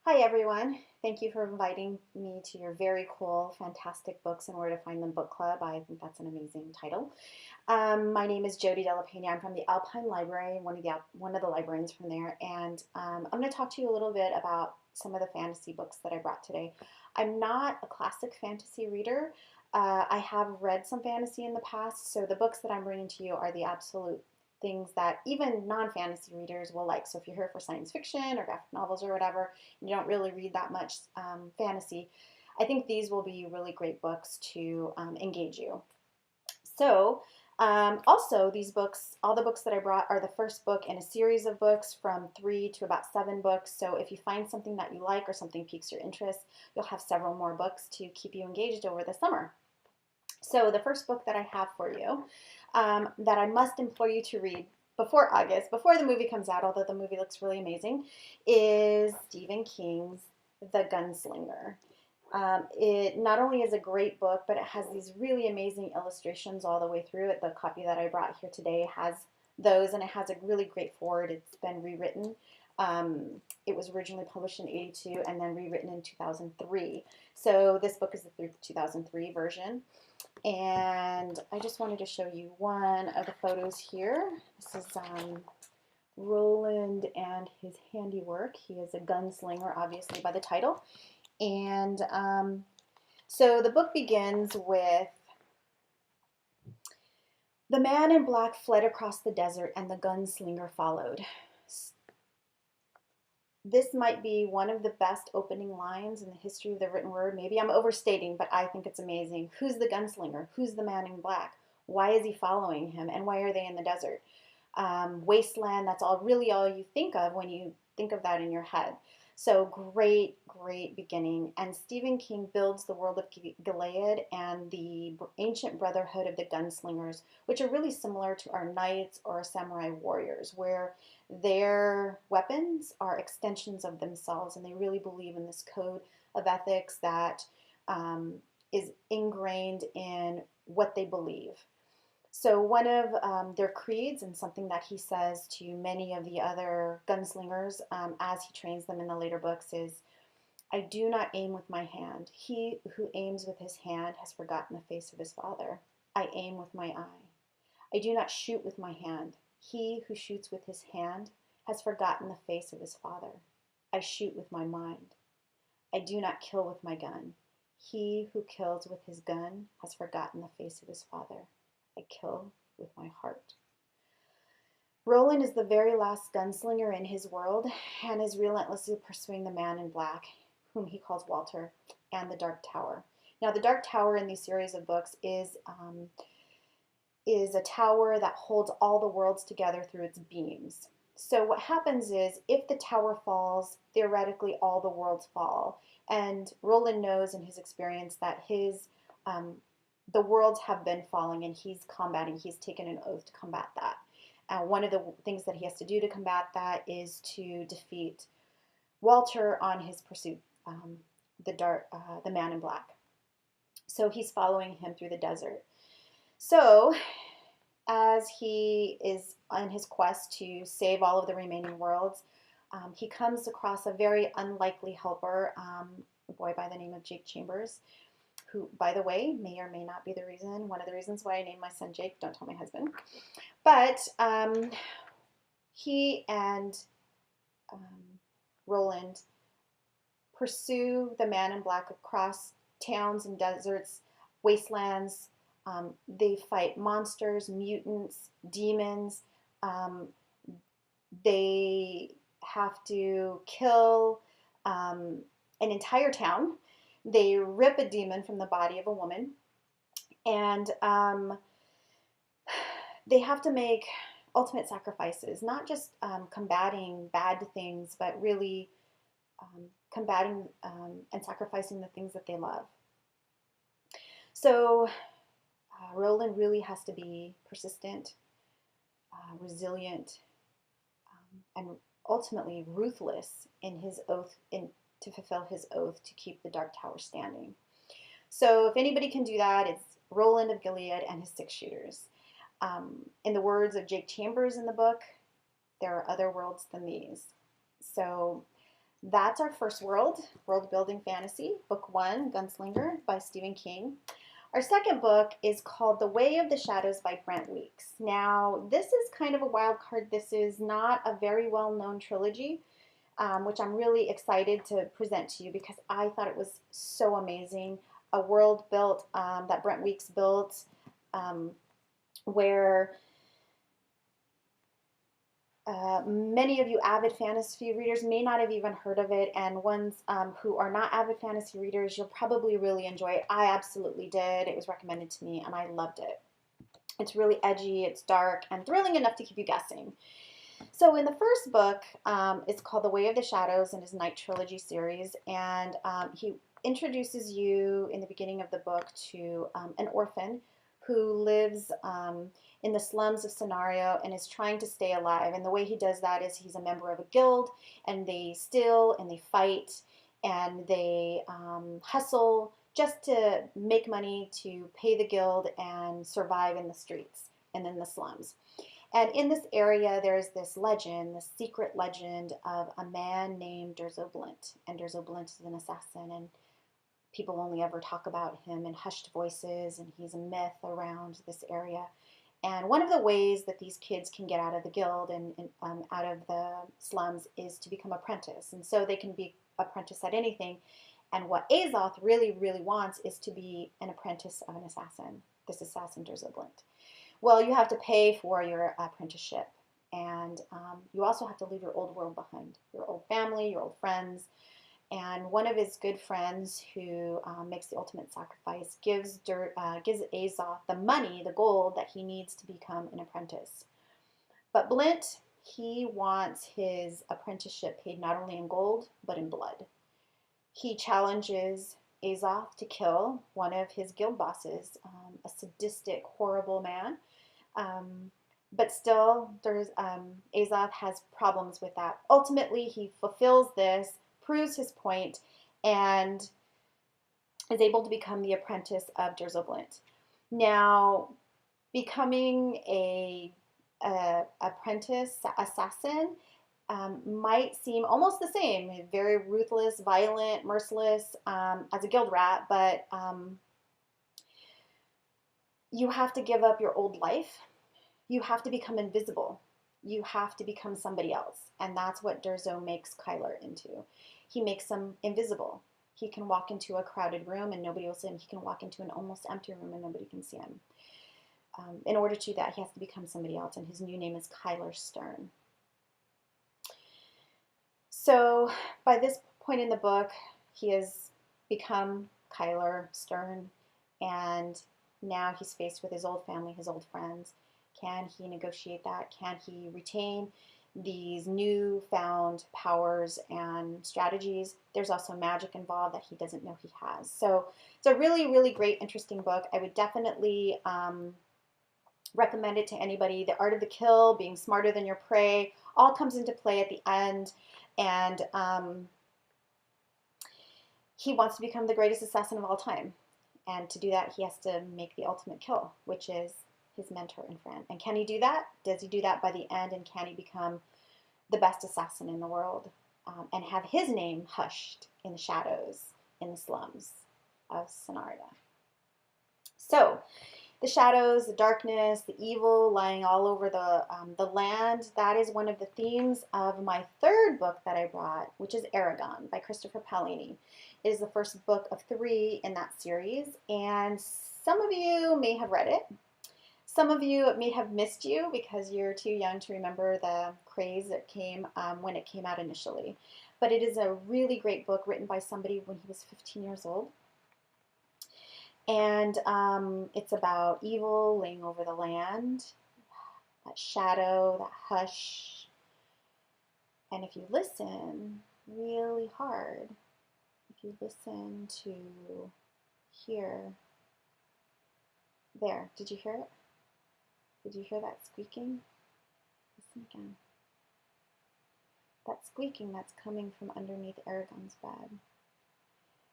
Hi everyone. Thank you for inviting me to your very cool, fantastic books and where to find them book club. I think that's an amazing title. My name is Jodi Pena. I'm from the Alpine Library, one of the librarians from there, and I'm going to talk to you a little bit about some of the fantasy books that I brought today. I'm not a classic fantasy reader. I have read some fantasy in the past, so the books that I'm bringing to you are the absolute things that even non-fantasy readers will like. So if you're here for science fiction or graphic novels or whatever, and you don't really read that much fantasy, I think these will be really great books to engage you. So, also, these books, all the books that I brought are the first book in a series of books from 3 to about 7 books. So, if you find something that you like or something piques your interest, you'll have several more books to keep you engaged over the summer. So, the first book that I have for you that I must implore you to read before August, before the movie comes out, although the movie looks really amazing, is Stephen King's The Gunslinger. It not only is a great book, but it has these really amazing illustrations all the way through it. The copy that I brought here today has those, and it has a really great forward. It's been rewritten. It was originally published in '82 and then rewritten in 2003. So this book is the 2003 version. And I just wanted to show you one of the photos here. This is Roland and his handiwork. He is a gunslinger, obviously, by the title. And so the book begins with the man in black fled across the desert and the gunslinger followed. This might be one of the best opening lines in the history of the written word. Maybe I'm overstating, but I think it's amazing. Who's the gunslinger? Who's the man in black? Why is he following him? And why are they in the desert? Wasteland, that's all you think of when you think of that in your head. So great beginning. And Stephen King builds the world of Gilead and the ancient brotherhood of the gunslingers, which are really similar to our knights or samurai warriors, where their weapons are extensions of themselves, and they really believe in this code of ethics that is ingrained in what they believe. So, one of their creeds, and something that he says to many of the other gunslingers as he trains them in the later books, is I do not aim with my hand. He who aims with his hand has forgotten the face of his father. I aim with my eye. I do not shoot with my hand. He who shoots with his hand has forgotten the face of his father. I shoot with my mind. I do not kill with my gun. He who kills with his gun has forgotten the face of his father. I kill with my heart. Roland is the very last gunslinger in his world and is relentlessly pursuing the man in black, whom he calls Walter, and the Dark Tower. Now, the Dark Tower in these series of books is a tower that holds all the worlds together through its beams. So what happens is if the tower falls, theoretically all the worlds fall. And Roland knows in his experience that the worlds have been falling and he's combating, he's taken an oath to combat that. One of the things that he has to do to combat that is to defeat Walter on his pursuit, the man in black. So he's following him through the desert. So, as he is on his quest to save all of the remaining worlds, he comes across a very unlikely helper, a boy by the name of Jake Chambers, who, by the way, may or may not be one of the reasons why I named my son Jake. Don't tell my husband. But he and Roland pursue the man in black across towns and deserts, wastelands. They fight monsters, mutants, demons. Um, they have to kill an entire town. They rip a demon from the body of a woman. And they have to make ultimate sacrifices, not just combating bad things, but really combating and sacrificing the things that they love. So Roland really has to be persistent, resilient, and ultimately ruthless in his oath to fulfill his oath to keep the Dark Tower standing. So if anybody can do that, it's Roland of Gilead and his 6 shooters. In the words of Jake Chambers in the book, there are other worlds than these. So That's our first world building fantasy, book one, Gunslinger by Stephen King. Our second book is called The Way of the Shadows by Brent Weeks. Now, this is kind of a wild card. This is not a very well known trilogy, which I'm really excited to present to you because I thought it was so amazing. A world built that Brent Weeks built um, where many of you avid fantasy readers may not have even heard of it, and ones who are not avid fantasy readers, you'll probably really enjoy it. I absolutely did. It was recommended to me, and I loved it. It's really edgy, it's dark, and thrilling enough to keep you guessing. So in the first book, it's called The Way of the Shadows in his Night Trilogy series, and he introduces you in the beginning of the book to an orphan who lives in the slums of Scenario and is trying to stay alive. And the way he does that is he's a member of a guild, and they steal and they fight and they hustle just to make money to pay the guild and survive in the streets and in the slums. And in this area, there's this legend, this secret legend of a man named Derzoblint. And Derzoblint is an assassin, and people only ever talk about him in hushed voices, and he's a myth around this area. And one of the ways that these kids can get out of the guild and out of the slums is to become apprentice. And so they can be apprentice at anything. And what Azoth really, really wants is to be an apprentice of an assassin, this assassin Derzoblint. Well, you have to pay for your apprenticeship, and you also have to leave your old world behind, your old family, your old friends. And one of his good friends who makes the ultimate sacrifice gives Azoth the money, the gold that he needs to become an apprentice. But Blint, he wants his apprenticeship paid not only in gold, but in blood. He challenges Azoth to kill one of his guild bosses, a sadistic, horrible man. But still, Azoth has problems with that. Ultimately, he fulfills this, proves his point, and is able to become the apprentice of Derzoblint. Now, becoming a apprentice assassin might seem almost the same, very ruthless, violent, merciless as a guild rat, but you have to give up your old life. You have to become invisible. You have to become somebody else. And that's what Durzo makes Kyler into. He makes him invisible. He can walk into a crowded room and nobody will see him. He can walk into an almost empty room and nobody can see him. In order to do that, he has to become somebody else, and his new name is Kyler Stern. So by this point in the book, he has become Kyler Stern, and now he's faced with his old family, his old friends. Can he negotiate that? Can he retain these newfound powers and strategies? There's also magic involved that he doesn't know he has. So it's a really, really great, interesting book. I would definitely recommend it to anybody. The art of the kill, being smarter than your prey, all comes into play at the end. And he wants to become the greatest assassin of all time. And to do that, he has to make the ultimate kill, which is his mentor and friend. And can he do that? Does he do that by the end? And can he become the best assassin in the world and have his name hushed in the shadows, in the slums of Sonarda? So, the shadows, the darkness, the evil lying all over the land, that is one of the themes of my third book that I brought, which is Aragon by Christopher Paolini. It is the first book of 3 in that series, and some of you may have read it. Some of you, it may have missed you because you're too young to remember the craze that came when it came out initially. But it is a really great book written by somebody when he was 15 years old. And it's about evil laying over the land, that shadow, that hush. And if you listen really hard, if you listen to hear, there, did you hear it? Did you hear that squeaking? Listen again. That squeaking that's coming from underneath Aragon's bed.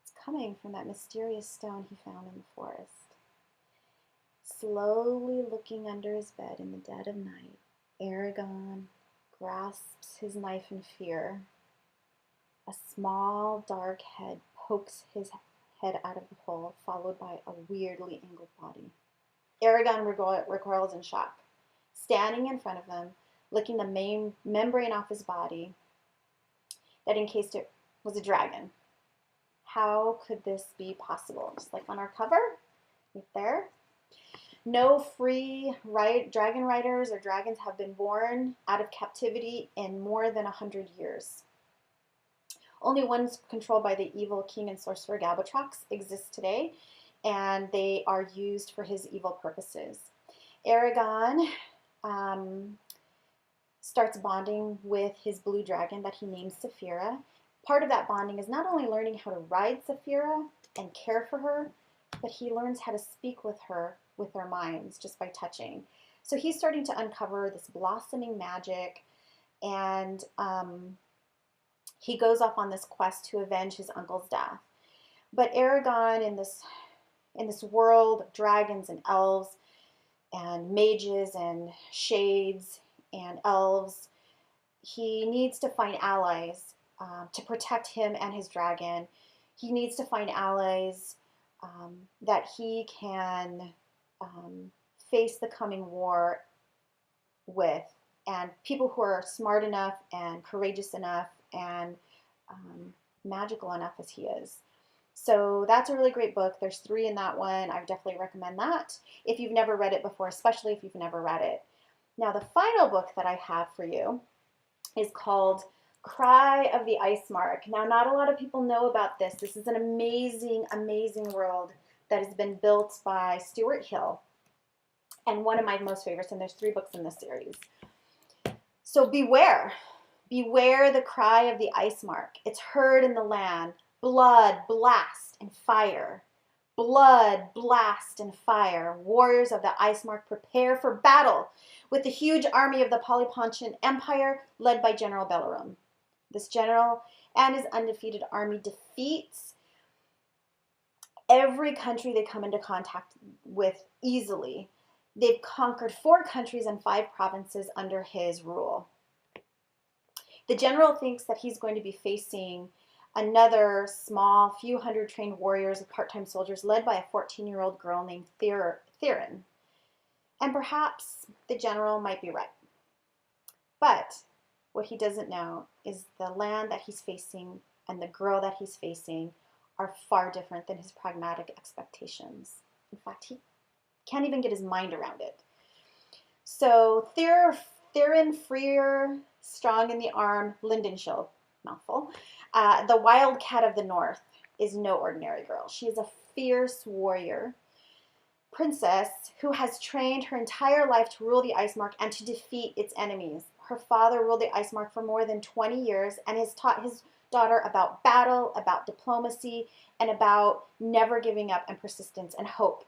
It's coming from that mysterious stone he found in the forest. Slowly looking under his bed in the dead of night, Aragon grasps his knife in fear A small dark head pokes his head out of the hole, followed by a weirdly angled body. Aragon recoils in shock. Standing in front of him, licking the main membrane off his body that encased it, was a dragon. How could this be possible? Just like on our cover, right there. No free dragon riders or dragons have been born out of captivity in more than 100 years. Only ones controlled by the evil king and sorcerer Gabotrox exist today, and they are used for his evil purposes. Aragon starts bonding with his blue dragon that he names Saphira. Part of that bonding is not only learning how to ride Saphira and care for her, but he learns how to speak with her with their minds just by touching. So he's starting to uncover this blossoming magic, and he goes off on this quest to avenge his uncle's death. But Aragon, in this world of dragons and elves and mages and shades and elves, he needs to find allies to protect him and his dragon. He needs to find allies that he can face the coming war with, and people who are smart enough and courageous enough and magical enough as he is. So that's a really great book. There's 3 in that one. I definitely recommend that if you've never read it before, especially if you've never read it. Now, the final book that I have for you is called Cry of the Ice Mark. Now, not a lot of people know about this. This is an amazing, amazing world that has been built by Stuart Hill, and one of my most favorites, and there's 3 books in this series. So beware. Beware the cry of the ice mark. It's heard in the land. Blood, blast, and fire. Blood, blast, and fire. Warriors of the ice mark prepare for battle with the huge army of the Polypontian Empire led by General Belleroom. This general and his undefeated army defeats every country they come into contact with easily. They've conquered 4 countries and 5 provinces under his rule. The general thinks that he's going to be facing another small, few hundred trained warriors of part-time soldiers led by a 14-year-old girl named Theron. And perhaps the general might be right. But what he doesn't know is the land that he's facing and the girl that he's facing are far different than his pragmatic expectations. In fact, he can't even get his mind around it. So Theron Freer, strong in the arm, Lindenshield, mouthful, the wildcat of the north, is no ordinary girl. She is a fierce warrior princess who has trained her entire life to rule the Ice Mark and to defeat its enemies. Her father ruled the Ice Mark for more than 20 years and has taught his daughter about battle, about diplomacy, and about never giving up and persistence and hope.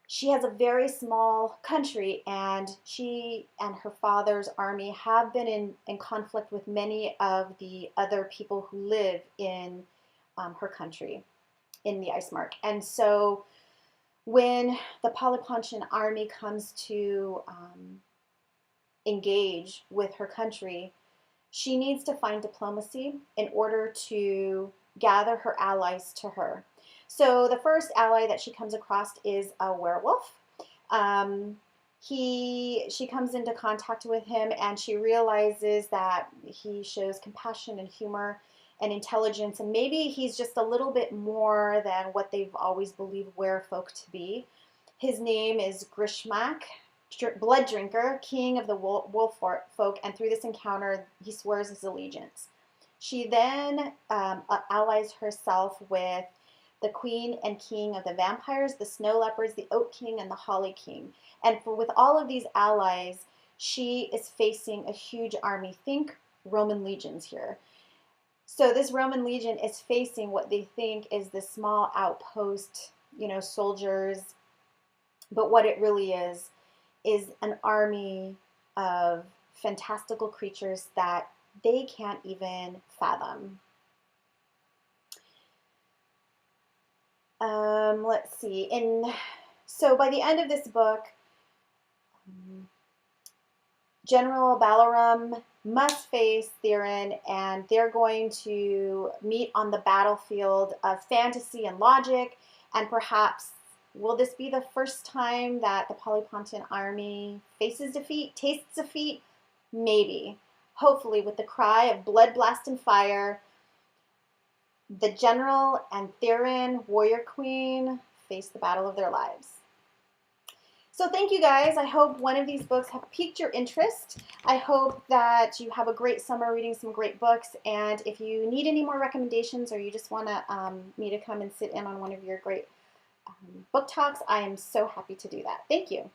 She has a very small country, and she and her father's army have been in conflict with many of the other people who live in her country, in the Ice Mark. And so when the Polypontian army comes to engage with her country, she needs to find diplomacy in order to gather her allies to her. So the first ally that she comes across is a werewolf. She comes into contact with him, and she realizes that he shows compassion and humor and intelligence, and maybe he's just a little bit more than what they've always believed werefolk to be. His name is Grishmak, Blood Drinker, king of the wolf folk, and through this encounter, he swears his allegiance. She then allies herself with the queen and king of the vampires, the snow leopards, the oak king, and the holly king. And with all of these allies, she is facing a huge army. Think Roman legions here. So this Roman legion is facing what they think is this small outpost, soldiers. But what it really is an army of fantastical creatures that they can't even fathom. Let's see. So by the end of this book, General Balaram must face Theron, and they're going to meet on the battlefield of fantasy and logic, and perhaps will this be the first time that the Polypontian army faces defeat, tastes defeat? Maybe. Hopefully, with the cry of blood, blast, and fire, the general and Theron, warrior queen, face the battle of their lives. So thank you guys. I hope one of these books have piqued your interest. I hope that you have a great summer reading some great books. And if you need any more recommendations or you just want me to come and sit in on one of your great book talks, I am so happy to do that. Thank you.